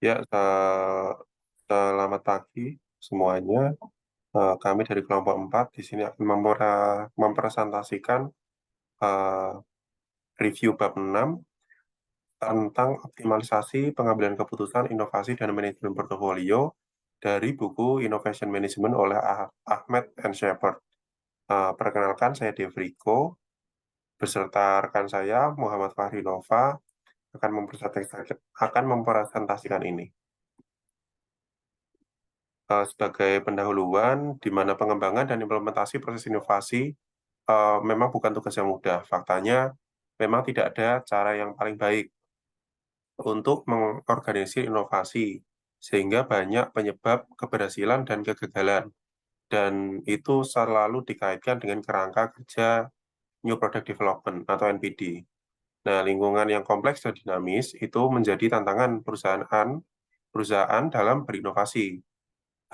Ya, selamat pagi semuanya. Kami dari kelompok 4 di sini akan mempresentasikan eh, review bab 6 tentang optimalisasi pengambilan keputusan, inovasi, dan manajemen portofolio dari buku Innovation Management oleh Ahmed and Shepard. Perkenalkan, saya Devriko, beserta rekan saya Muhammad Fahri Nova akan mempresentasikan ini. Sebagai pendahuluan, di mana pengembangan dan implementasi proses inovasi memang bukan tugas yang mudah. Faktanya, memang tidak ada cara yang paling baik untuk mengorganisir inovasi, sehingga banyak penyebab keberhasilan dan kegagalan. Dan itu selalu dikaitkan dengan kerangka kerja New Product Development atau NPD. Nah, lingkungan yang kompleks dan dinamis itu menjadi tantangan perusahaan dalam berinovasi.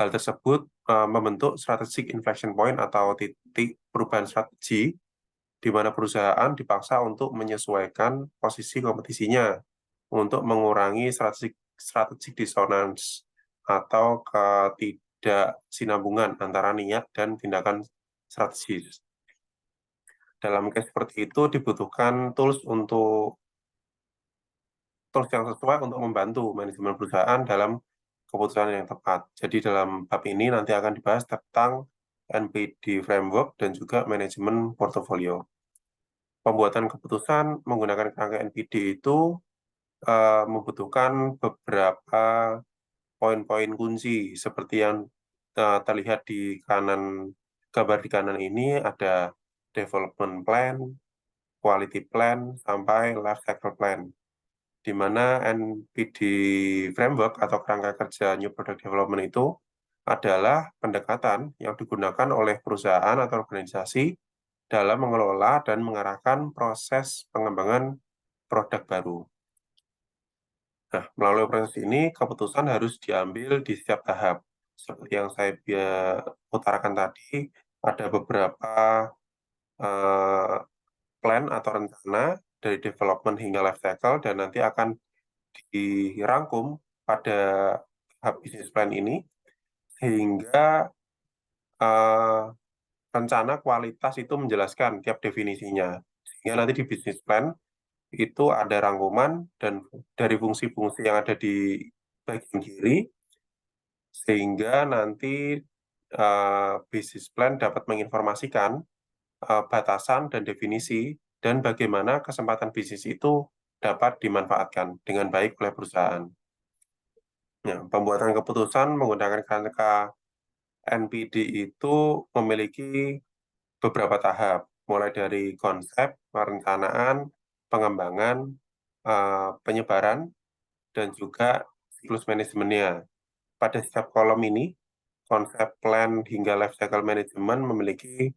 Hal tersebut membentuk strategic inflection point atau titik perubahan strategi di mana perusahaan dipaksa untuk menyesuaikan posisi kompetisinya untuk mengurangi strategic dissonance atau ketidaksinambungan antara niat dan tindakan strategis. Dalam case seperti itu dibutuhkan tools yang sesuai untuk membantu manajemen perusahaan dalam keputusan yang tepat. Jadi dalam bab ini nanti akan dibahas tentang NPD framework dan juga manajemen portofolio. Pembuatan keputusan menggunakan kerangka NPD itu membutuhkan beberapa poin-poin kunci seperti yang terlihat di gambar di kanan ini ada development plan, quality plan, sampai life cycle plan, di mana NPD framework atau kerangka kerja New Product Development itu adalah pendekatan yang digunakan oleh perusahaan atau organisasi dalam mengelola dan mengarahkan proses pengembangan produk baru. Nah, melalui proses ini, keputusan harus diambil di setiap tahap. Seperti yang saya utarakan tadi, ada beberapa plan atau rencana dari development hingga life cycle, dan nanti akan dirangkum pada tahap bisnis plan ini, sehingga rencana kualitas itu menjelaskan tiap definisinya. Sehingga nanti di bisnis plan, itu ada rangkuman dan dari fungsi-fungsi yang ada di bagian kiri, sehingga nanti bisnis plan dapat menginformasikan batasan dan definisi dan bagaimana kesempatan bisnis itu dapat dimanfaatkan dengan baik oleh perusahaan. Ya, pembuatan keputusan menggunakan kerangka NPD itu memiliki beberapa tahap, mulai dari konsep, perencanaan, pengembangan, penyebaran, dan juga siklus manajemennya. Pada setiap kolom ini, konsep plan hingga life cycle management memiliki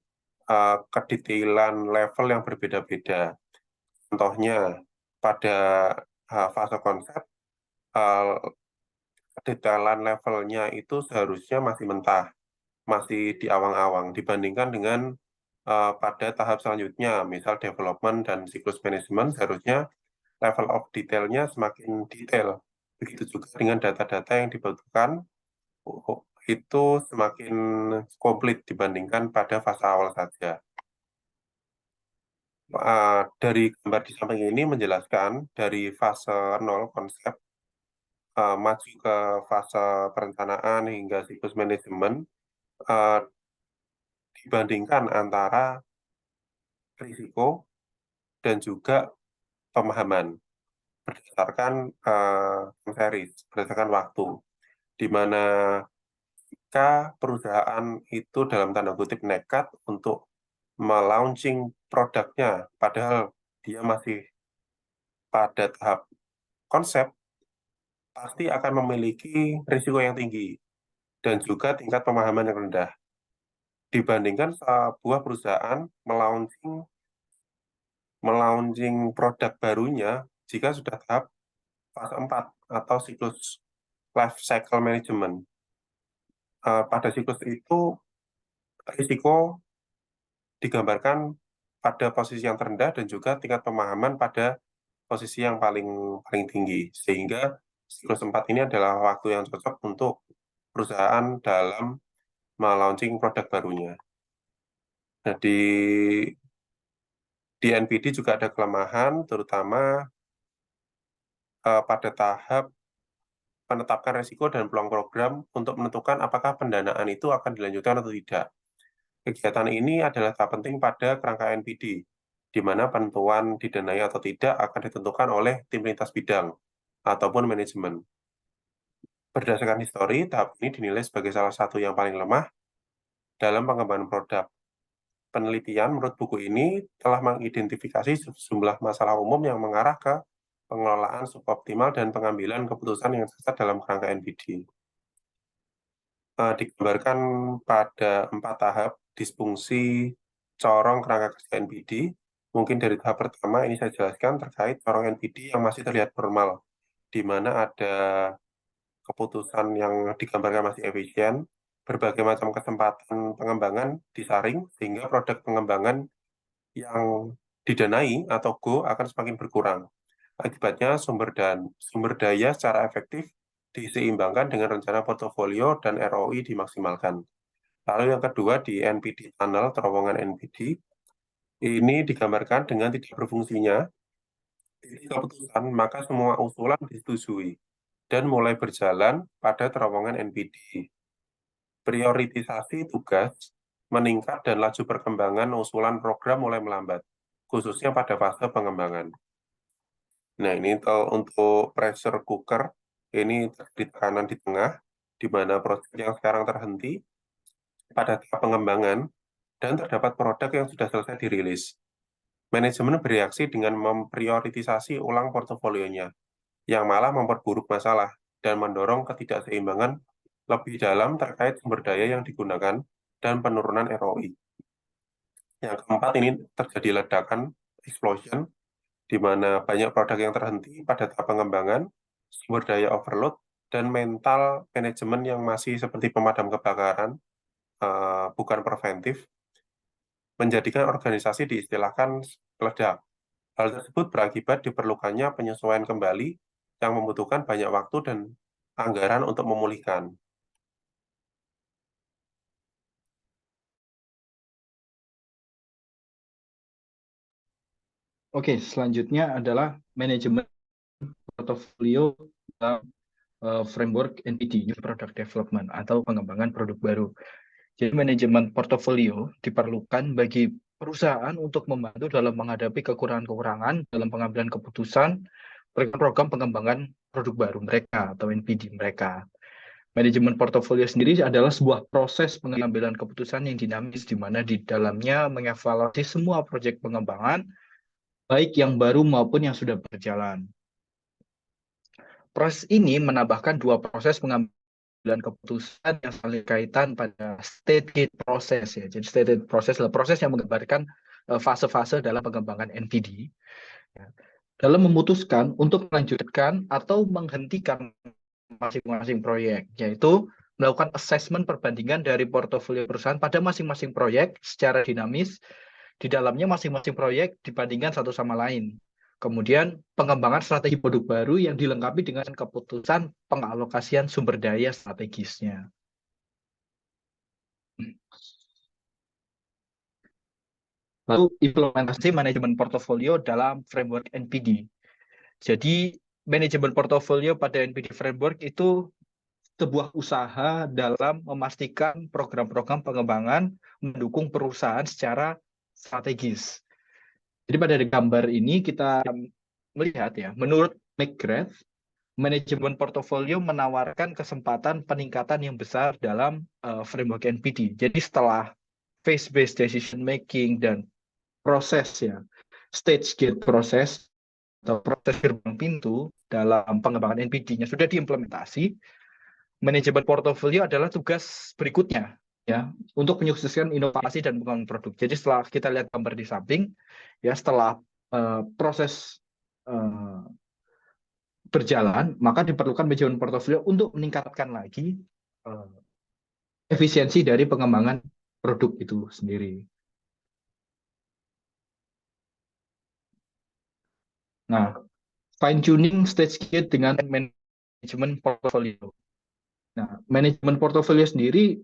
kedetailan level yang berbeda-beda. Contohnya, pada fase konsep, kedetailan levelnya itu seharusnya masih mentah, masih di awang-awang, dibandingkan dengan pada tahap selanjutnya, misal development dan siklus manajemen, seharusnya level of detailnya semakin detail. Begitu juga dengan data-data yang dibutuhkan, itu semakin komplit dibandingkan pada fase awal saja. Dari gambar di samping ini menjelaskan dari fase 0 konsep maju ke fase perencanaan hingga siklus manajemen dibandingkan antara risiko dan juga pemahaman berdasarkan series, berdasarkan waktu, di mana jika perusahaan itu dalam tanda kutip nekat untuk melaunching produknya, padahal dia masih pada tahap konsep, pasti akan memiliki risiko yang tinggi dan juga tingkat pemahaman yang rendah dibandingkan sebuah perusahaan melaunching produk barunya jika sudah tahap fase 4 atau siklus life cycle management. Pada siklus itu risiko digambarkan pada posisi yang terendah dan juga tingkat pemahaman pada posisi yang paling tinggi, sehingga siklus 4 ini adalah waktu yang cocok untuk perusahaan dalam melaunching produk barunya. Nah, di NPD juga ada kelemahan, terutama pada tahap menetapkan resiko dan peluang program untuk menentukan apakah pendanaan itu akan dilanjutkan atau tidak. Kegiatan ini adalah tahap penting pada kerangka NPD, di mana penentuan didanai atau tidak akan ditentukan oleh tim lintas bidang ataupun manajemen. Berdasarkan histori, tahap ini dinilai sebagai salah satu yang paling lemah dalam pengembangan produk. Penelitian menurut buku ini telah mengidentifikasi sejumlah masalah umum yang mengarah ke pengelolaan suboptimal dan pengambilan keputusan yang sesat dalam kerangka NPD. Digambarkan pada 4 tahap disfungsi corong kerangka kerja NPD. Mungkin dari tahap pertama ini saya jelaskan terkait corong NPD yang masih terlihat normal, di mana ada keputusan yang digambarkan masih efisien, berbagai macam kesempatan pengembangan disaring, sehingga produk pengembangan yang didanai atau go akan semakin berkurang. Akibatnya sumber daya secara efektif diseimbangkan dengan rencana portofolio dan ROI dimaksimalkan. Lalu yang kedua di NPD tunnel, terowongan NPD, ini digambarkan dengan tidak berfungsinya keputusan, maka semua usulan disetujui dan mulai berjalan pada terowongan NPD. Prioritisasi tugas meningkat dan laju perkembangan usulan program mulai melambat, khususnya pada fase pengembangan. Nah, ini untuk pressure cooker, ini di tekanan di tengah, di mana proses yang sekarang terhenti pada tahap pengembangan, dan terdapat produk yang sudah selesai dirilis. Manajemen bereaksi dengan memprioritisasi ulang portofolionya, yang malah memperburuk masalah dan mendorong ketidakseimbangan lebih dalam terkait sumber daya yang digunakan dan penurunan ROI. Yang keempat, ini terjadi ledakan, explosion, di mana banyak produk yang terhenti pada tahap pengembangan, sumber daya overload, dan mental manajemen yang masih seperti pemadam kebakaran, bukan preventif, menjadikan organisasi diistilahkan meledak. Hal tersebut berakibat diperlukannya penyesuaian kembali yang membutuhkan banyak waktu dan anggaran untuk memulihkan. Oke, selanjutnya adalah manajemen portofolio dalam framework NPD, New Product Development, atau pengembangan produk baru. Jadi manajemen portofolio diperlukan bagi perusahaan untuk membantu dalam menghadapi kekurangan-kekurangan dalam pengambilan keputusan program pengembangan produk baru mereka atau NPD mereka. Manajemen portofolio sendiri adalah sebuah proses pengambilan keputusan yang dinamis di mana di dalamnya mengevaluasi semua proyek pengembangan baik yang baru maupun yang sudah berjalan. Proses ini menambahkan dua proses pengambilan keputusan yang saling kaitan pada state gate proses ya. Jadi state gate proses adalah proses yang menggambarkan fase-fase dalam pengembangan NPD. Ya. Dalam memutuskan untuk melanjutkan atau menghentikan masing-masing proyek, yaitu melakukan assessment perbandingan dari portofolio perusahaan pada masing-masing proyek secara dinamis. Di dalamnya masing-masing proyek dibandingkan satu sama lain. Kemudian pengembangan strategi produk baru yang dilengkapi dengan keputusan pengalokasian sumber daya strategisnya. Lalu implementasi manajemen portofolio dalam framework NPD. Jadi manajemen portofolio pada NPD framework itu sebuah usaha dalam memastikan program-program pengembangan mendukung perusahaan secara strategis. Jadi pada gambar ini kita melihat ya, menurut McGrath, manajemen portofolio menawarkan kesempatan peningkatan yang besar dalam framework NPD. Jadi setelah phase-based decision making dan proses ya, stage gate proses atau proses gerbang pintu dalam pengembangan NPD-nya sudah diimplementasi, manajemen portofolio adalah tugas berikutnya ya untuk menyukseskan inovasi dan pengembangan produk. Jadi setelah kita lihat gambar di samping ya, setelah proses berjalan, maka diperlukan manajemen portofolio untuk meningkatkan lagi efisiensi dari pengembangan produk itu sendiri. Nah, fine tuning stage gate dengan manajemen portofolio. Nah, manajemen portofolio sendiri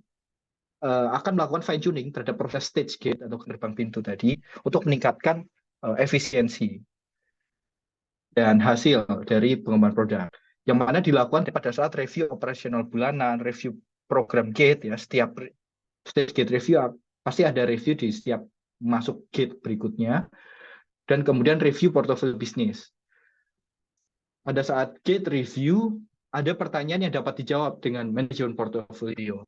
akan melakukan fine tuning terhadap proses stage gate atau gerbang pintu tadi untuk meningkatkan efisiensi dan hasil dari pengembangan produk, yang mana dilakukan pada saat review operasional bulanan, review program gate ya, setiap stage gate review pasti ada review di setiap masuk gate berikutnya, dan kemudian review portofolio bisnis. Pada saat gate review, ada pertanyaan yang dapat dijawab dengan manajemen portofolio.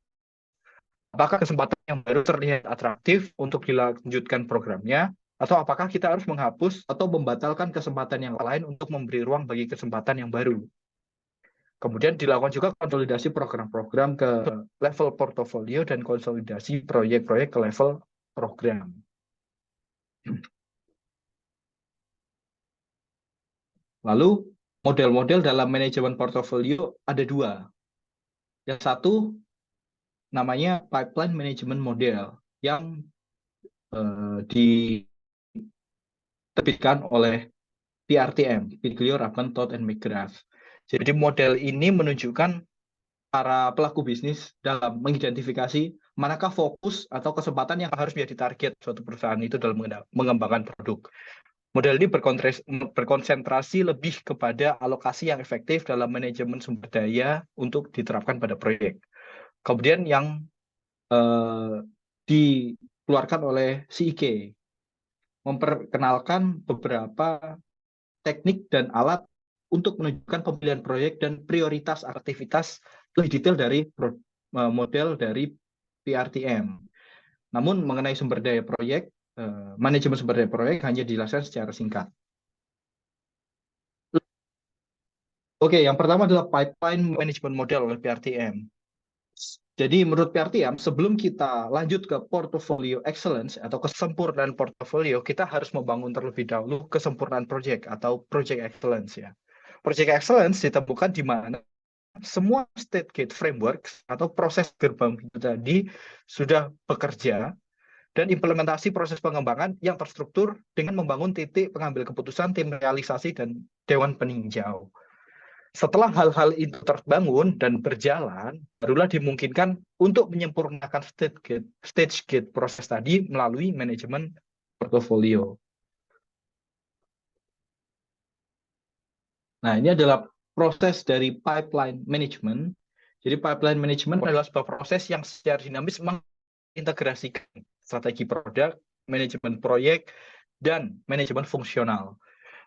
Apakah kesempatan yang baru terlihat atraktif untuk dilanjutkan programnya, atau apakah kita harus menghapus atau membatalkan kesempatan yang lain untuk memberi ruang bagi kesempatan yang baru. Kemudian dilakukan juga konsolidasi program-program ke level portofolio dan konsolidasi proyek-proyek ke level program. Lalu model-model dalam manajemen portofolio ada dua. Yang satu namanya pipeline management model yang diterbitkan oleh PRTM, Piglio, Raben, Todd, and McGrath. Jadi model ini menunjukkan para pelaku bisnis dalam mengidentifikasi manakah fokus atau kesempatan yang harus menjadi target suatu perusahaan itu dalam mengembangkan produk. Model ini berkonsentrasi lebih kepada alokasi yang efektif dalam manajemen sumber daya untuk diterapkan pada proyek. Kemudian yang dikeluarkan oleh CIK memperkenalkan beberapa teknik dan alat untuk menunjukkan pemilihan proyek dan prioritas aktivitas lebih detail dari model dari PRTM. Namun mengenai sumber daya proyek, manajemen sumber daya proyek hanya dijelaskan secara singkat. Oke, yang pertama adalah pipeline management model oleh PRTM. Jadi menurut PRTM, sebelum kita lanjut ke portfolio excellence atau kesempurnaan portfolio, kita harus membangun terlebih dahulu kesempurnaan project atau project excellence ya. Project excellence ditemukan di mana semua stage gate framework atau proses gerbang pintu tadi sudah bekerja dan implementasi proses pengembangan yang terstruktur dengan membangun titik pengambil keputusan, tim realisasi, dan dewan peninjau. Setelah hal-hal itu terbangun dan berjalan, barulah dimungkinkan untuk menyempurnakan stage gate proses tadi melalui manajemen portofolio. Nah, ini adalah proses dari pipeline management. Jadi pipeline management adalah sebuah proses yang secara dinamis mengintegrasikan strategi produk, manajemen proyek, dan manajemen fungsional.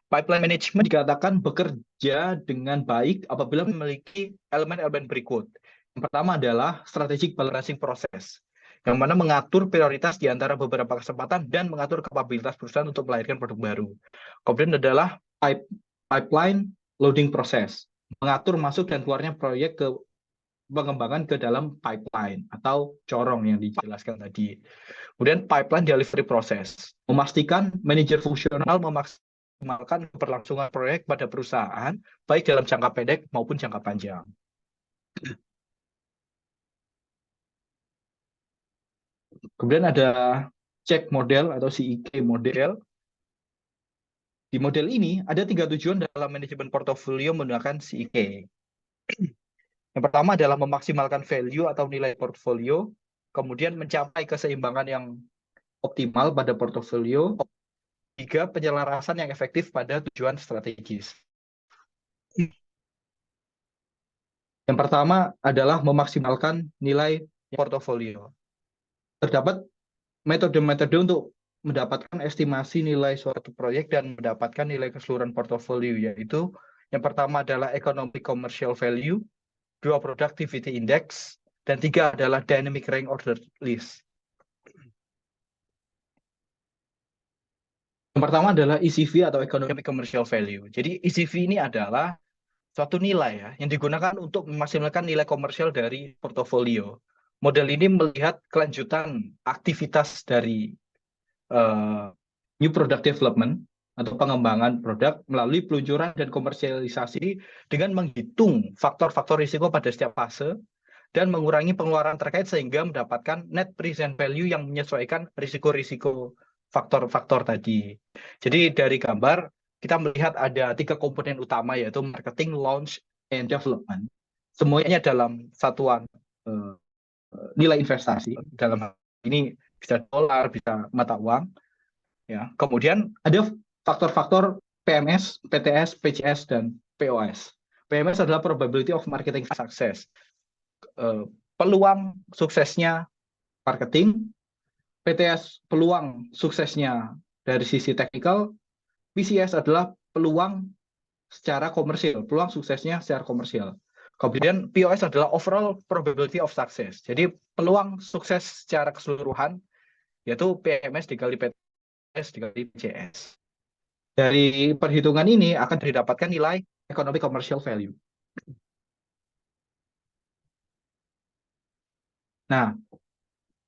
Pipeline management dikatakan bekerja dengan baik apabila memiliki elemen-elemen berikut. Yang pertama adalah strategic balancing process, yang mana mengatur prioritas di antara beberapa kesempatan dan mengatur kapabilitas perusahaan untuk melahirkan produk baru. Kemudian adalah pipeline loading process, mengatur masuk dan keluarnya proyek ke pengembangan ke dalam pipeline atau corong yang dijelaskan tadi. Kemudian pipeline delivery process, memastikan manajer fungsional memaksimalkan keberlangsungan proyek pada perusahaan, baik dalam jangka pendek maupun jangka panjang. Kemudian ada check model atau CIK model. Di model ini ada 3 tujuan dalam manajemen portofolio menggunakan CIK. Yang pertama adalah memaksimalkan value atau nilai portofolio, kemudian mencapai keseimbangan yang optimal pada portofolio, 3 penyelarasan yang efektif pada tujuan strategis. Yang pertama adalah memaksimalkan nilai portofolio. Terdapat metode-metode untuk mendapatkan estimasi nilai suatu proyek dan mendapatkan nilai keseluruhan portofolio, yaitu yang pertama adalah economic commercial value, 2 productivity index, dan 3 adalah dynamic rank order list. Yang pertama adalah ECV atau economic commercial value. Jadi ECV ini adalah suatu nilai ya yang digunakan untuk memaksimalkan nilai komersial dari portofolio. Model ini melihat kelanjutan aktivitas dari new product development atau pengembangan produk melalui peluncuran dan komersialisasi dengan menghitung faktor-faktor risiko pada setiap fase dan mengurangi pengeluaran terkait sehingga mendapatkan net present value yang menyesuaikan risiko-risiko faktor-faktor tadi. Jadi dari gambar kita melihat ada 3 komponen utama, yaitu marketing, launch, and development, semuanya dalam satuan nilai investasi. Dalam hal ini bisa dolar, bisa mata uang. Ya. Kemudian ada faktor-faktor PMS, PTS, PCS, dan POS. PMS adalah probability of marketing success. Peluang suksesnya marketing, PTS peluang suksesnya dari sisi teknikal, PCS adalah peluang secara komersial, peluang suksesnya secara komersial. Kemudian POS adalah overall probability of success. Jadi peluang sukses secara keseluruhan yaitu PMS dikali PTS dikali PCS. Dari perhitungan ini akan didapatkan nilai economic commercial value. Nah,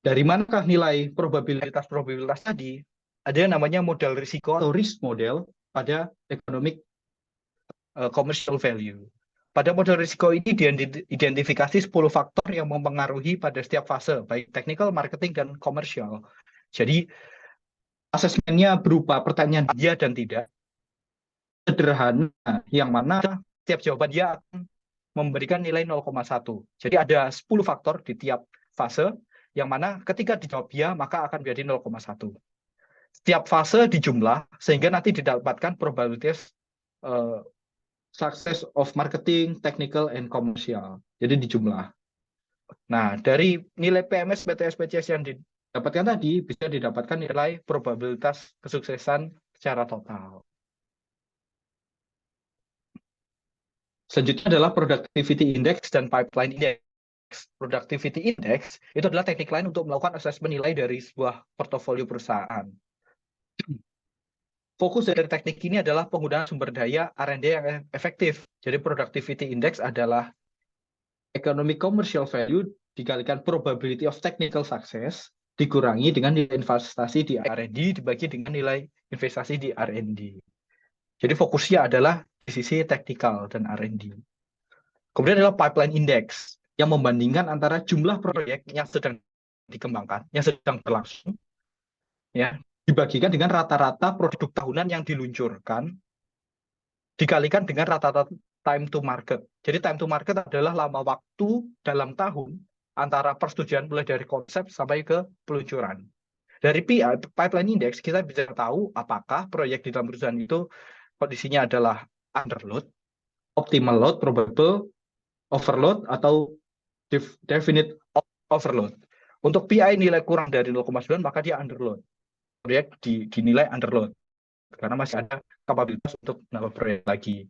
dari manakah nilai probabilitas tadi? Ada yang namanya modal risiko atau risk model pada economic commercial value. Pada model risiko ini diidentifikasi 10 faktor yang mempengaruhi pada setiap fase, baik technical, marketing, dan komersial. Jadi, asesmennya berupa pertanyaan iya dan tidak, sederhana, yang mana setiap jawaban dia akan memberikan nilai 0,1. Jadi ada 10 faktor di tiap fase, yang mana ketika dijawab ya, maka akan menjadi 0,1. Setiap fase dijumlah, sehingga nanti didapatkan probabilitas success of marketing, technical, and commercial. Jadi dijumlah. Nah, dari nilai PMS, PTS, PCS yang didapatkan tadi, bisa didapatkan nilai probabilitas kesuksesan secara total. Selanjutnya adalah Productivity Index dan Pipeline Index. Productivity Index itu adalah teknik lain untuk melakukan asesmen nilai dari sebuah portofolio perusahaan. Fokus dari teknik ini adalah penggunaan sumber daya R&D yang efektif. Jadi Productivity Index adalah economic commercial value dikalikan probability of technical success dikurangi dengan nilai investasi di R&D dibagi dengan nilai investasi di R&D. Jadi fokusnya adalah di sisi teknikal dan R&D. Kemudian adalah pipeline index yang membandingkan antara jumlah proyek yang sedang dikembangkan, yang sedang berlangsung, ya, dibagikan dengan rata-rata produk tahunan yang diluncurkan, dikalikan dengan rata-rata time to market. Jadi time to market adalah lama waktu dalam tahun antara persetujuan mulai dari konsep sampai ke peluncuran. Dari PI, pipeline index, kita bisa tahu apakah proyek di dalam perusahaan itu kondisinya adalah underload, optimal load, probable overload, atau definite overload. Untuk PI nilai kurang dari 0,9 maka dia underload. Proyek dinilai underload karena masih ada kapabilitas untuk menambah proyek lagi.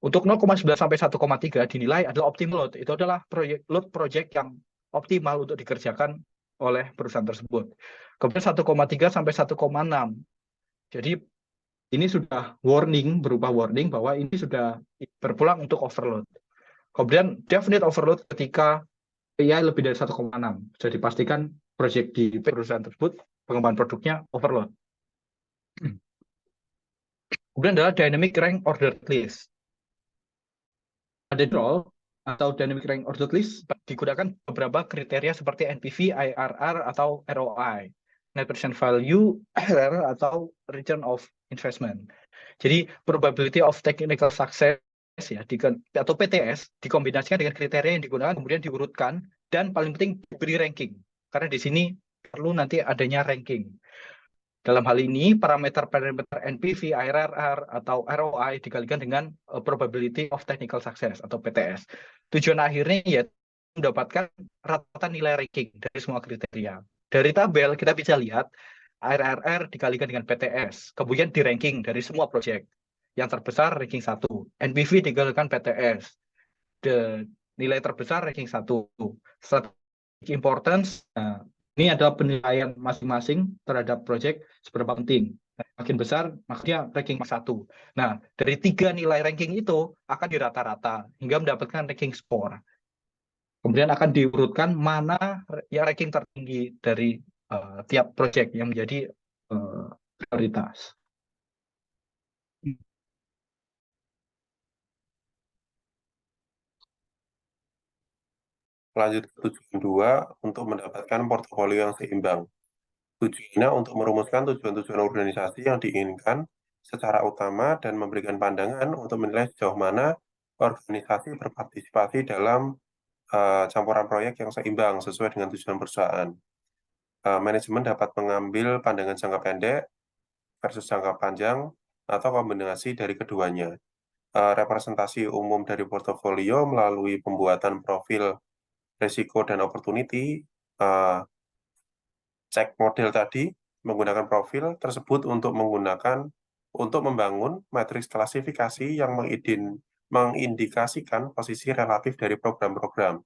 Untuk 0,9 sampai 1,3 dinilai adalah optimal load. Itu adalah proyek yang optimal untuk dikerjakan oleh perusahaan tersebut. Kemudian 1,3 sampai 1,6. Jadi ini sudah berupa warning bahwa ini sudah berpulang untuk overload. Kemudian definite overload ketika PI lebih dari 1,6. Jadi pastikan proyek di perusahaan tersebut, pengembangan produknya overload. Kemudian adalah dynamic rank ordered list. Ada role atau dynamic rank ordered list digunakan beberapa kriteria seperti NPV, IRR, atau ROI. Net present value, RR, atau return of investment. Jadi probability of technical success ya atau PTS dikombinasikan dengan kriteria yang digunakan kemudian diurutkan dan paling penting diberi ranking karena di sini perlu nanti adanya ranking. Dalam hal ini parameter NPV, IRR, atau ROI dikalikan dengan probability of technical success atau PTS. Tujuan akhirnya ya mendapatkan rata-rata nilai ranking dari semua kriteria. Dari tabel kita bisa lihat IRR dikalikan dengan PTS, kemudian di ranking dari semua proyek. Yang terbesar ranking 1, NPV dikalikan PTS, nilai terbesar ranking 1. Strategic importance, nah, ini adalah penilaian masing-masing terhadap proyek seberapa penting. Makin besar, makanya ranking 1. Nah, dari 3 nilai ranking itu akan dirata-rata hingga mendapatkan ranking score. Kemudian akan diurutkan mana yang ranking tertinggi dari tiap proyek yang menjadi prioritas. Lanjut ke tujuan 2 untuk mendapatkan portofolio yang seimbang. Tujuannya untuk merumuskan tujuan-tujuan organisasi yang diinginkan secara utama dan memberikan pandangan untuk menilai sejauh mana organisasi berpartisipasi dalam campuran proyek yang seimbang sesuai dengan tujuan perusahaan. Manajemen dapat mengambil pandangan jangka pendek versus jangka panjang atau kombinasi dari keduanya. Representasi umum dari portofolio melalui pembuatan profil risiko dan opportunity, cek model tadi menggunakan profil tersebut untuk membangun matriks klasifikasi yang mengindikasikan posisi relatif dari program-program.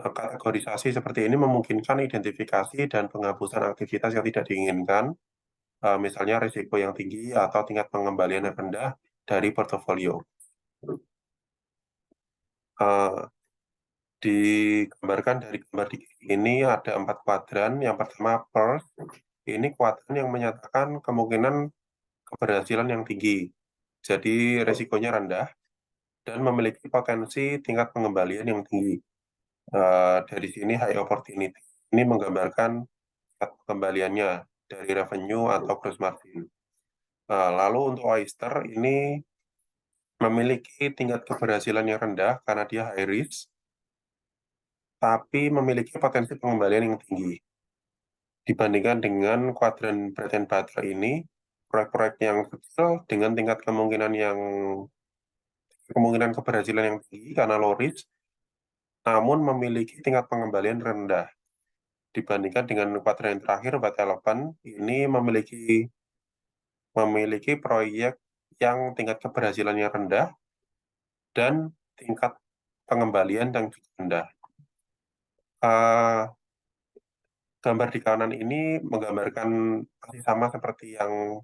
Kategorisasi seperti ini memungkinkan identifikasi dan penghapusan aktivitas yang tidak diinginkan, misalnya risiko yang tinggi atau tingkat pengembalian yang rendah dari portofolio. Digambarkan dari gambar di ini ada 4 kuadran. Yang pertama, PERS. Ini kuadran yang menyatakan kemungkinan keberhasilan yang tinggi. Jadi risikonya rendah dan memiliki potensi tingkat pengembalian yang tinggi. Dari sini high opportunity. Ini menggambarkan tingkat pengembaliannya dari revenue atau gross margin. Lalu untuk Oyster ini memiliki tingkat keberhasilan yang rendah karena dia high risk, tapi memiliki potensi pengembalian yang tinggi. Dibandingkan dengan kuadran bread and butter ini, proyek-proyek yang kecil dengan tingkat kemungkinan keberhasilan yang tinggi karena low risk, namun memiliki tingkat pengembalian rendah. Dibandingkan dengan kuadran yang terakhir, White Elephant, ini memiliki proyek yang tingkat keberhasilannya rendah dan tingkat pengembalian yang juga rendah. Gambar di kanan ini menggambarkan masih sama seperti yang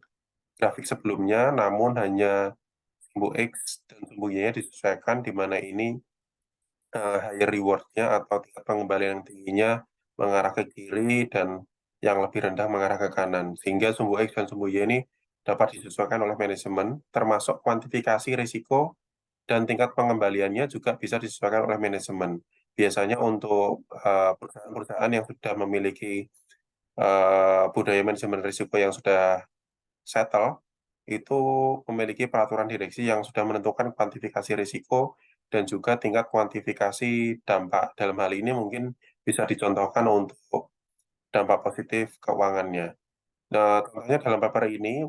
grafik sebelumnya, namun hanya sumbu X dan sumbu Y-nya disesuaikan, di mana ini higher reward-nya atau tingkat pengembalian yang tingginya mengarah ke kiri dan yang lebih rendah mengarah ke kanan. Sehingga sumbu X dan sumbu Y ini dapat disesuaikan oleh manajemen, termasuk kuantifikasi risiko dan tingkat pengembaliannya juga bisa disesuaikan oleh manajemen. Biasanya untuk perusahaan-perusahaan yang sudah memiliki budaya manajemen risiko yang sudah settle, itu memiliki peraturan direksi yang sudah menentukan kuantifikasi risiko dan juga tingkat kuantifikasi dampak. Dalam hal ini mungkin bisa dicontohkan untuk dampak positif keuangannya. Nah, contohnya dalam paper ini,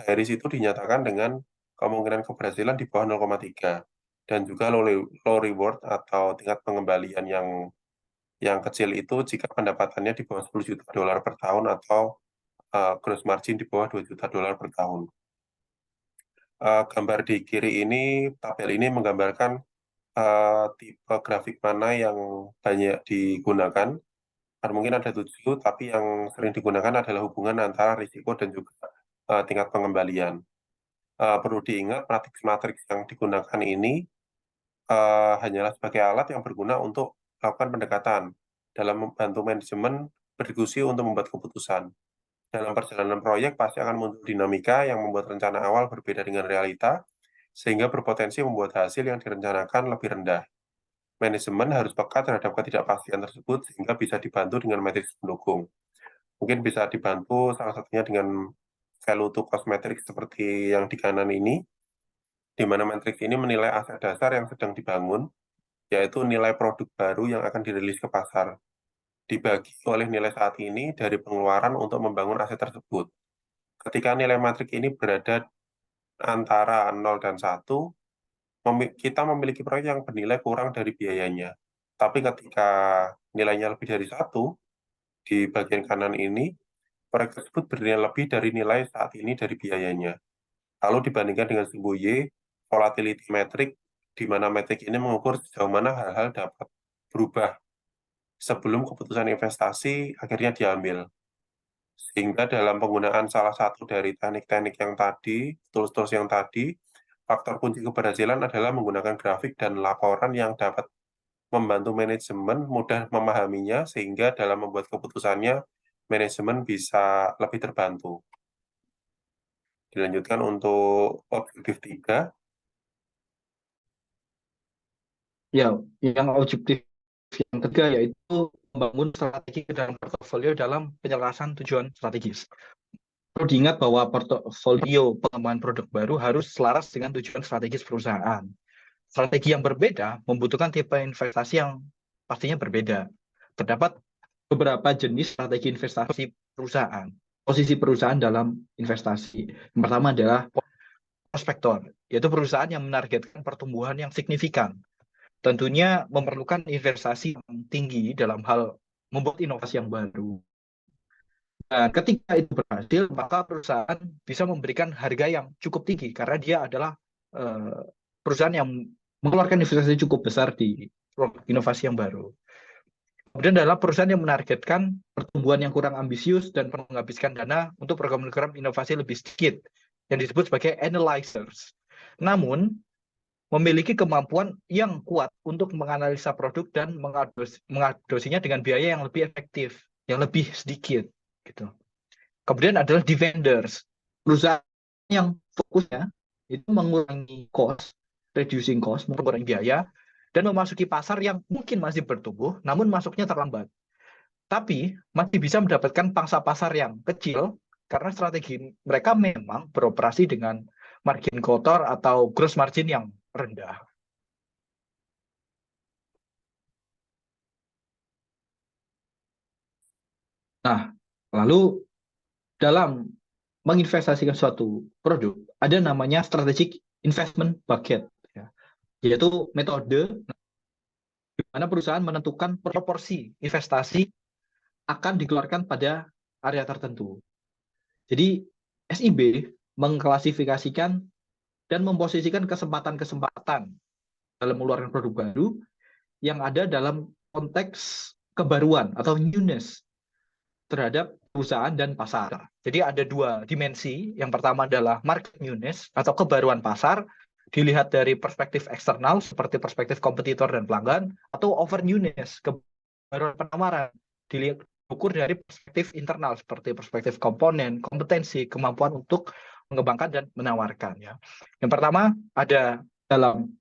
Harris itu dinyatakan dengan kemungkinan keberhasilan di bawah 0,3 dan juga low reward atau tingkat pengembalian yang kecil itu jika pendapatannya di bawah 10 juta dolar per tahun atau gross margin di bawah 2 juta dolar per tahun. Gambar di kiri ini, tabel ini menggambarkan tipe grafik mana yang banyak digunakan. Mungkin ada 7, tapi yang sering digunakan adalah hubungan antara risiko dan juga tingkat pengembalian. Perlu diingat, matriks-matriks yang digunakan ini hanyalah sebagai alat yang berguna untuk melakukan pendekatan dalam membantu manajemen berdiskusi untuk membuat keputusan. Dalam perjalanan proyek pasti akan muncul dinamika yang membuat rencana awal berbeda dengan realita, sehingga berpotensi membuat hasil yang direncanakan lebih rendah. Manajemen harus peka terhadap ketidakpastian tersebut sehingga bisa dibantu dengan matriks pendukung. Mungkin bisa dibantu salah satunya dengan value to cost matrix seperti yang di kanan ini, di mana matriks ini menilai aset dasar yang sedang dibangun, yaitu nilai produk baru yang akan dirilis ke pasar, dibagi oleh nilai saat ini dari pengeluaran untuk membangun aset tersebut. Ketika nilai matriks ini berada antara 0 dan 1, kita memiliki proyek yang bernilai kurang dari biayanya. Tapi ketika nilainya lebih dari 1, di bagian kanan ini, proyek tersebut bernilai lebih dari nilai saat ini dari biayanya. Lalu dibandingkan dengan sumbu Y, volatility metric, di mana metrik ini mengukur sejauh mana hal-hal dapat berubah sebelum keputusan investasi akhirnya diambil. Sehingga dalam penggunaan salah satu dari teknik-teknik yang tadi, tools-tools yang tadi, faktor kunci keberhasilan adalah menggunakan grafik dan laporan yang dapat membantu manajemen mudah memahaminya, sehingga dalam membuat keputusannya, manajemen bisa lebih terbantu. Dilanjutkan untuk objektif 3. Ya, yang objektif yang ketiga yaitu membangun strategi dan portofolio dalam penyelesaian tujuan strategis. Perlu diingat bahwa portofolio pengembangan produk baru harus selaras dengan tujuan strategis perusahaan. strategi yang berbeda membutuhkan tipe investasi yang pastinya berbeda. Terdapat beberapa jenis strategi investasi perusahaan, posisi perusahaan dalam investasi. Yang pertama adalah prospektor, yaitu perusahaan yang menargetkan pertumbuhan yang signifikan. Tentunya memerlukan investasi yang tinggi dalam hal membuat inovasi yang baru. Dan ketika itu berhasil, maka perusahaan bisa memberikan harga yang cukup tinggi karena dia adalah perusahaan yang mengeluarkan investasi cukup besar di inovasi yang baru. Kemudian adalah perusahaan yang menargetkan pertumbuhan yang kurang ambisius dan menghabiskan dana untuk program-program inovasi lebih sedikit, yang disebut sebagai analyzers. Namun, memiliki kemampuan yang kuat untuk menganalisa produk dan mengadopsinya dengan biaya yang lebih efektif, yang lebih sedikit. Gitu. Kemudian adalah defenders, perusahaan yang fokusnya itu mengurangi cost, reducing cost, mengurangi biaya, dan memasuki pasar yang mungkin masih bertumbuh, namun masuknya terlambat. Tapi masih bisa mendapatkan pangsa pasar yang kecil karena strategi mereka memang beroperasi dengan margin kotor atau gross margin yang rendah. Nah, lalu dalam menginvestasikan suatu produk, ada namanya strategic investment bucket, ya, yaitu metode di mana perusahaan menentukan proporsi investasi akan dikeluarkan pada area tertentu. Jadi SIB mengklasifikasikan dan memposisikan kesempatan-kesempatan dalam mengeluarkan produk baru yang ada dalam konteks kebaruan atau newness terhadap perusahaan dan pasar. Jadi ada dua dimensi. Yang pertama adalah market newness atau kebaruan pasar, dilihat dari perspektif eksternal seperti perspektif kompetitor dan pelanggan, atau over newness, kebaruan penawaran, dilihat ukur dari perspektif internal seperti perspektif komponen, kompetensi, kemampuan untuk mengembangkan dan menawarkan. Ya. Yang pertama ada dalam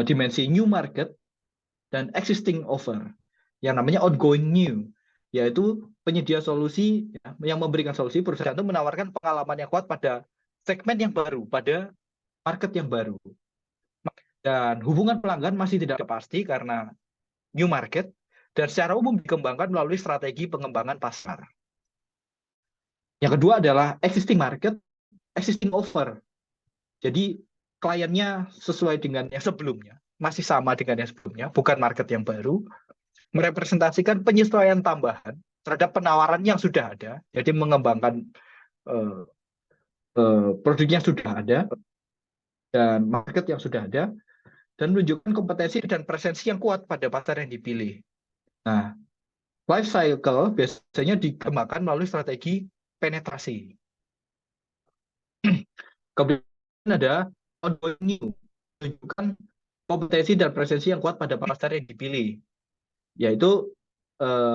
dimensi new market dan existing offer, yang namanya outgoing new, yaitu penyedia solusi yang memberikan solusi perusahaan itu menawarkan pengalaman yang kuat pada segmen yang baru, pada market yang baru. Dan hubungan pelanggan masih tidak pasti karena new market, dan secara umum dikembangkan melalui strategi pengembangan pasar. Yang kedua adalah existing market, existing offer. Jadi kliennya sesuai dengan yang sebelumnya, masih sama dengan yang sebelumnya, bukan market yang baru, merepresentasikan penyesuaian tambahan terhadap penawaran yang sudah ada, jadi mengembangkan produknya sudah ada dan market yang sudah ada, dan menunjukkan kompetensi dan presensi yang kuat pada pasar yang dipilih. Nah, life cycle biasanya dikembangkan melalui strategi penetrasi. Kemudian ada ongoing new, menunjukkan kompetensi dan presensi yang kuat pada pasar yang dipilih, yaitu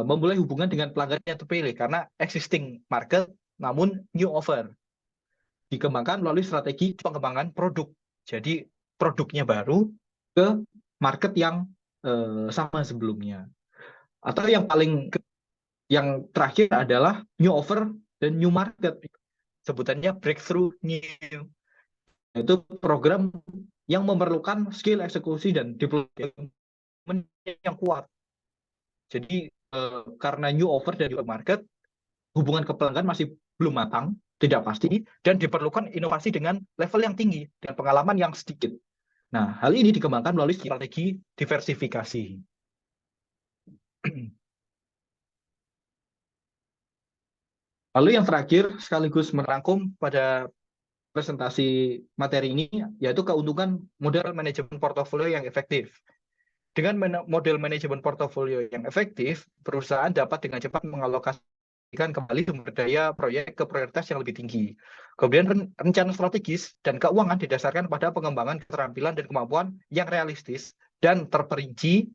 memulai hubungan dengan pelanggan yang terpilih karena existing market namun new offer. Dikembangkan melalui strategi pengembangan produk. Jadi produknya baru ke market yang sama sebelumnya. Atau yang terakhir adalah new offer dan new market. Sebutannya breakthrough new. Itu program yang memerlukan skill eksekusi dan deployment yang kuat. Jadi karena new offer dan new market, hubungan ke pelanggan masih belum matang, tidak pasti, dan diperlukan inovasi dengan level yang tinggi dan pengalaman yang sedikit. Nah, hal ini dikembangkan melalui strategi diversifikasi. Lalu yang terakhir, sekaligus merangkum pada presentasi materi ini, yaitu keuntungan model manajemen portofolio yang efektif. Dengan model manajemen portofolio yang efektif, perusahaan dapat dengan cepat mengalokasikan kembali sumber daya proyek ke prioritas yang lebih tinggi. Kemudian rencana strategis dan keuangan didasarkan pada pengembangan keterampilan dan kemampuan yang realistis dan terperinci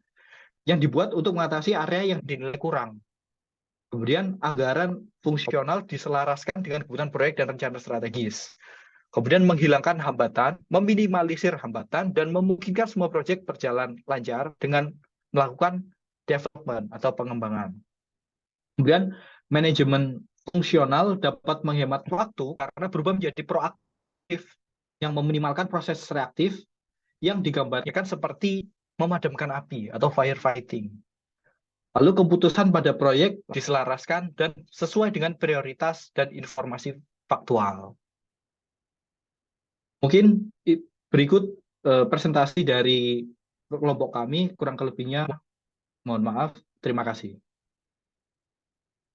yang dibuat untuk mengatasi area yang dinilai kurang. Kemudian anggaran fungsional diselaraskan dengan kebutuhan proyek dan rencana strategis. Kemudian menghilangkan hambatan, meminimalisir hambatan, dan memungkinkan semua proyek berjalan lancar dengan melakukan development atau pengembangan. Kemudian manajemen fungsional dapat menghemat waktu karena berubah menjadi proaktif yang meminimalkan proses reaktif yang digambarkan seperti memadamkan api atau firefighting. Lalu keputusan pada proyek diselaraskan dan sesuai dengan prioritas dan informasi faktual. Mungkin berikut presentasi dari kelompok kami, kurang lebihnya mohon maaf. Terima kasih.